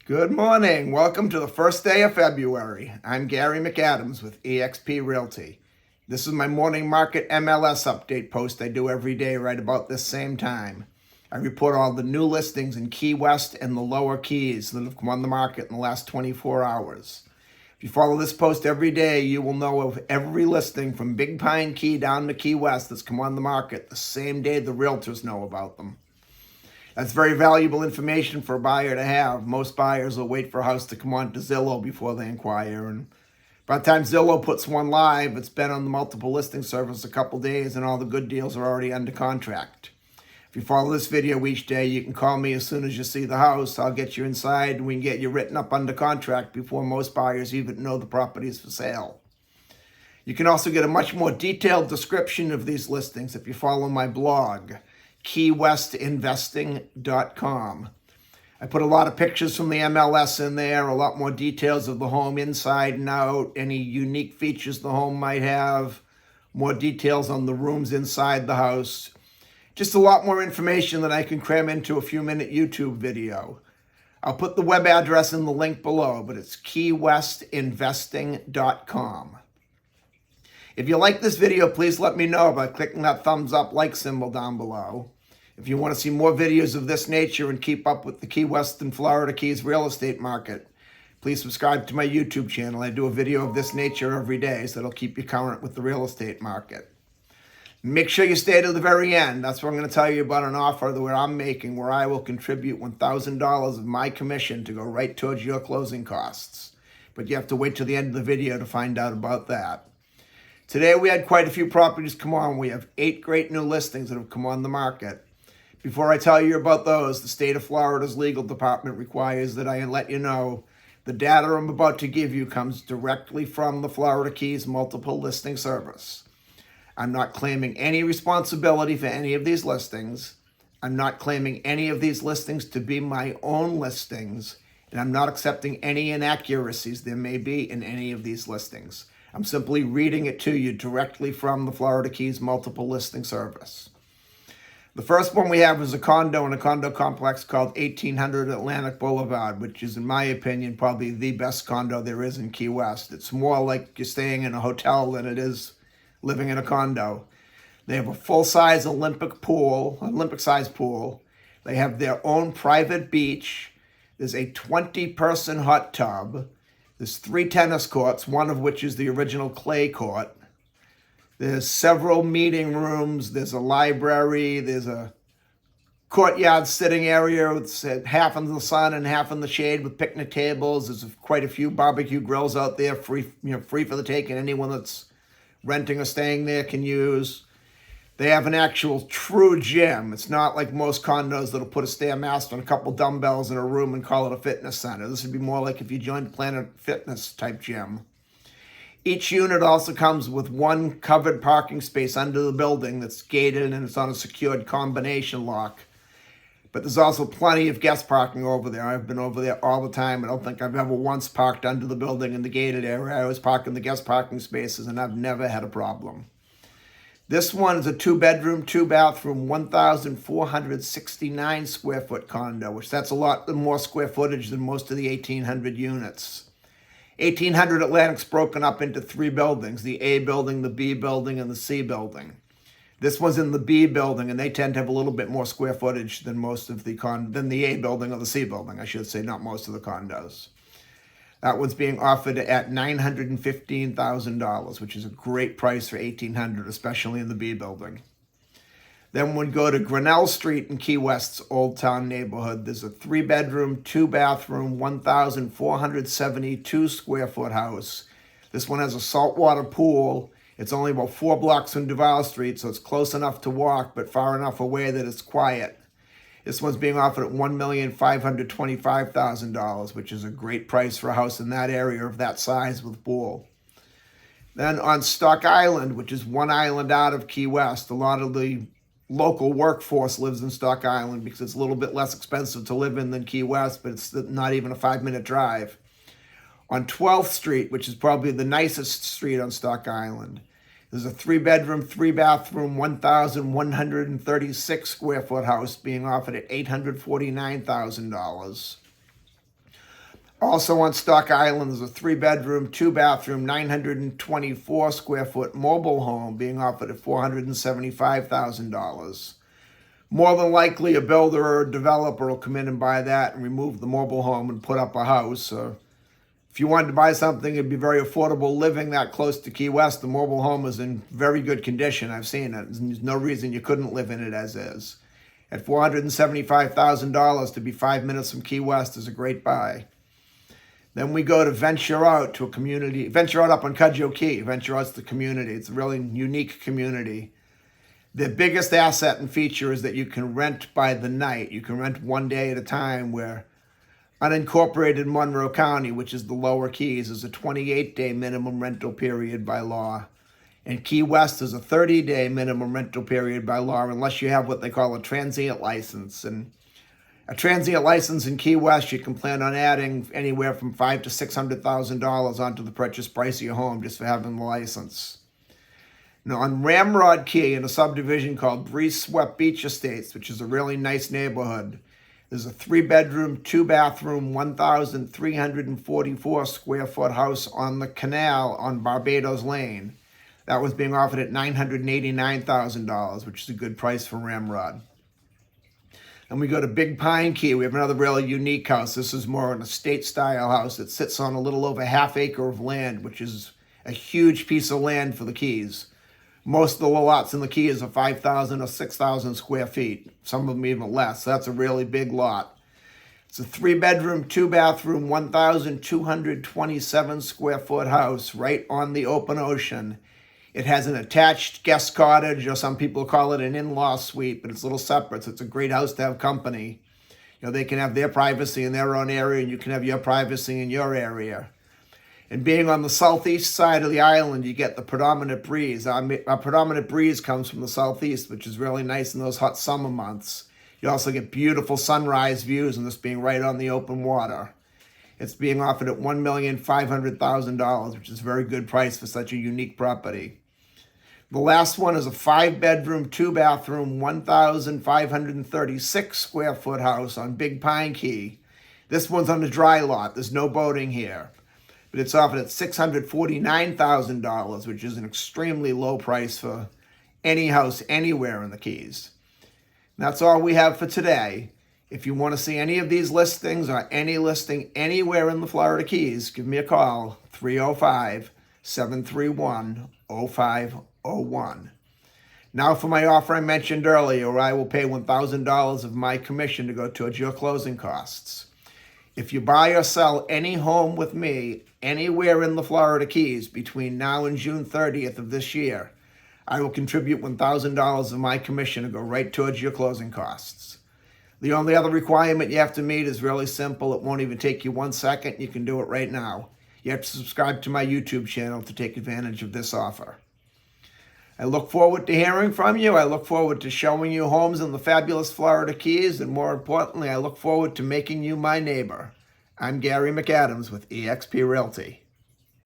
Good morning. Welcome to the first day of February. I'm Gary McAdams with eXp Realty. This is my morning market MLS update post I do every day right about this same time. I report all the new listings in Key West and the lower keys that have come on the market in the last 24 hours. If you follow this post every day, you will know of every listing from Big Pine Key down to Key West that's come on the market the same day the Realtors know about them. That's very valuable information for a buyer to have. Most buyers will wait for a house to come on to Zillow before they inquire. And by the time Zillow puts one live, it's been on the multiple listing service a couple days and all the good deals are already under contract. If you follow this video each day, you can call me as soon as you see the house. I'll get you inside and we can get you written up under contract before most buyers even know the property is for sale. You can also get a much more detailed description of these listings if you follow my blog, keywestinvesting.com. I put a lot of pictures from the MLS in there, a lot more details of the home inside and out, any unique features the home might have, more details on the rooms inside the house. Just a lot more information that I can cram into a few-minute YouTube video. I'll put the web address in the link below, but it's keywestinvesting.com. If you like this video, please let me know by clicking that thumbs up like symbol down below. If you want to see more videos of this nature and keep up with the Key West and Florida Keys real estate market, please subscribe to my YouTube channel. I do a video of this nature every day, so it'll keep you current with the real estate market. Make sure you stay to the very end. That's where I'm going to tell you about an offer that I'm making where I will contribute $1,000 of my commission to go right towards your closing costs. But you have to wait till the end of the video to find out about that. Today we had quite a few properties come on. We have 8 great new listings that have come on the market. Before I tell you about those, the state of Florida's legal department requires that I let you know the data I'm about to give you comes directly from the Florida Keys multiple listing service. I'm not claiming any responsibility for any of these listings. I'm not claiming any of these listings to be my own listings, and I'm not accepting any inaccuracies there may be in any of these listings. I'm simply reading it to you directly from the Florida Keys multiple listing service. The first one we have is a condo in a condo complex called 1800 Atlantic Boulevard, which is, in my opinion, probably the best condo there is in Key West. It's more like you're staying in a hotel than it is living in a condo. They have a full-size Olympic-size pool. They have their own private beach. There's a 20-person hot tub. There's 3 tennis courts, one of which is the original clay court. There's several meeting rooms. There's a library. There's a courtyard sitting area with half in the sun and half in the shade with picnic tables. There's quite a few barbecue grills out there, free for the taking. Anyone that's renting or staying there can use. They have an actual true gym. It's not like most condos that'll put a Stairmaster and a couple dumbbells in a room and call it a fitness center. This would be more like if you joined Planet Fitness type gym. Each unit also comes with one covered parking space under the building that's gated and it's on a secured combination lock. But there's also plenty of guest parking over there. I've been over there all the time. I don't think I've ever once parked under the building in the gated area. I always park in the guest parking spaces and I've never had a problem. This one is a 2-bedroom, 2-bathroom, 1,469 square foot condo, which that's a lot more square footage than most of the 1,800 units. 1,800 Atlantic's broken up into 3 buildings, the A building, the B building, and the C building. This one's in the B building, and they tend to have a little bit more square footage than most of than the A building or the C building, I should say, not most of the condos. That one's being offered at $915,000, which is a great price for 1,800, especially in the B building. Then we go to Grinnell Street in Key West's Old Town neighborhood. There's a 3-bedroom, 2-bathroom, 1,472 square foot house. This one has a saltwater pool. It's only about 4 blocks from Duval Street, so it's close enough to walk, but far enough away that it's quiet. This one's being offered at $1,525,000, which is a great price for a house in that area of that size with pool. Then on Stock Island, which is one island out of Key West, a lot of the local workforce lives in Stock Island because it's a little bit less expensive to live in than Key West, but it's not even a 5-minute drive. On 12th Street, which is probably the nicest street on Stock Island, there's a 3-bedroom, 3-bathroom, 1,136 square foot house being offered at $849,000. Also on Stock Island, there's a 3-bedroom, 2-bathroom, 924 square foot mobile home being offered at $475,000. More than likely, a builder or a developer will come in and buy that and remove the mobile home and put up a house. If you wanted to buy something, it'd be very affordable living that close to Key West. The mobile home is in very good condition. I've seen it. There's no reason you couldn't live in it as is. At $475,000 to be 5 minutes from Key West is a great buy. Then we go to venture out to a community, venture out up on Cudjoe Key. Venture out's the community. It's a really unique community. The biggest asset and feature is that you can rent by the night. You can rent one day at a time, where unincorporated Monroe County, which is the lower Keys, is a 28-day minimum rental period by law. And Key West is a 30-day minimum rental period by law, unless you have what they call a transient license. And a transient license in Key West, you can plan on adding anywhere from $500,000 to $600,000 onto the purchase price of your home just for having the license. Now, on Ramrod Key, in a subdivision called Breeze Swept Beach Estates, which is a really nice neighborhood, there's a 3-bedroom, 2-bathroom, 1,344 square foot house on the canal on Barbados Lane. That was being offered at $989,000, which is a good price for Ramrod. And we go to Big Pine Key. We have another really unique house. This is more an estate-style house. It sits on a little over ½ acre of land, which is a huge piece of land for the Keys. Most of the lots in the Keys are 5,000 or 6,000 square feet. Some of them even less. So that's a really big lot. It's a 3-bedroom, 2-bathroom, 1,227 square foot house right on the open ocean. It has an attached guest cottage, or some people call it an in-law suite, but it's a little separate, so it's a great house to have company. You know, they can have their privacy in their own area, and you can have your privacy in your area. And being on the southeast side of the island, you get the predominant breeze. Our predominant breeze comes from the southeast, which is really nice in those hot summer months. You also get beautiful sunrise views, and this being right on the open water. It's being offered at $1,500,000, which is a very good price for such a unique property. The last one is a 5-bedroom, 2-bathroom, 1,536 square foot house on Big Pine Key. This one's on the dry lot. There's no boating here. But it's offered at $649,000, which is an extremely low price for any house anywhere in the Keys. And that's all we have for today. If you want to see any of these listings or any listing anywhere in the Florida Keys, give me a call, 305-731-0501. Now for my offer I mentioned earlier, where I will pay $1,000 of my commission to go towards your closing costs. If you buy or sell any home with me anywhere in the Florida Keys between now and June 30th of this year, I will contribute $1,000 of my commission to go right towards your closing costs. The only other requirement you have to meet is really simple. It won't even take you 1 second. You can do it right now. You have to subscribe to my YouTube channel to take advantage of this offer. I look forward to hearing from you. I look forward to showing you homes in the fabulous Florida Keys. And more importantly, I look forward to making you my neighbor. I'm Gary McAdams with eXp Realty.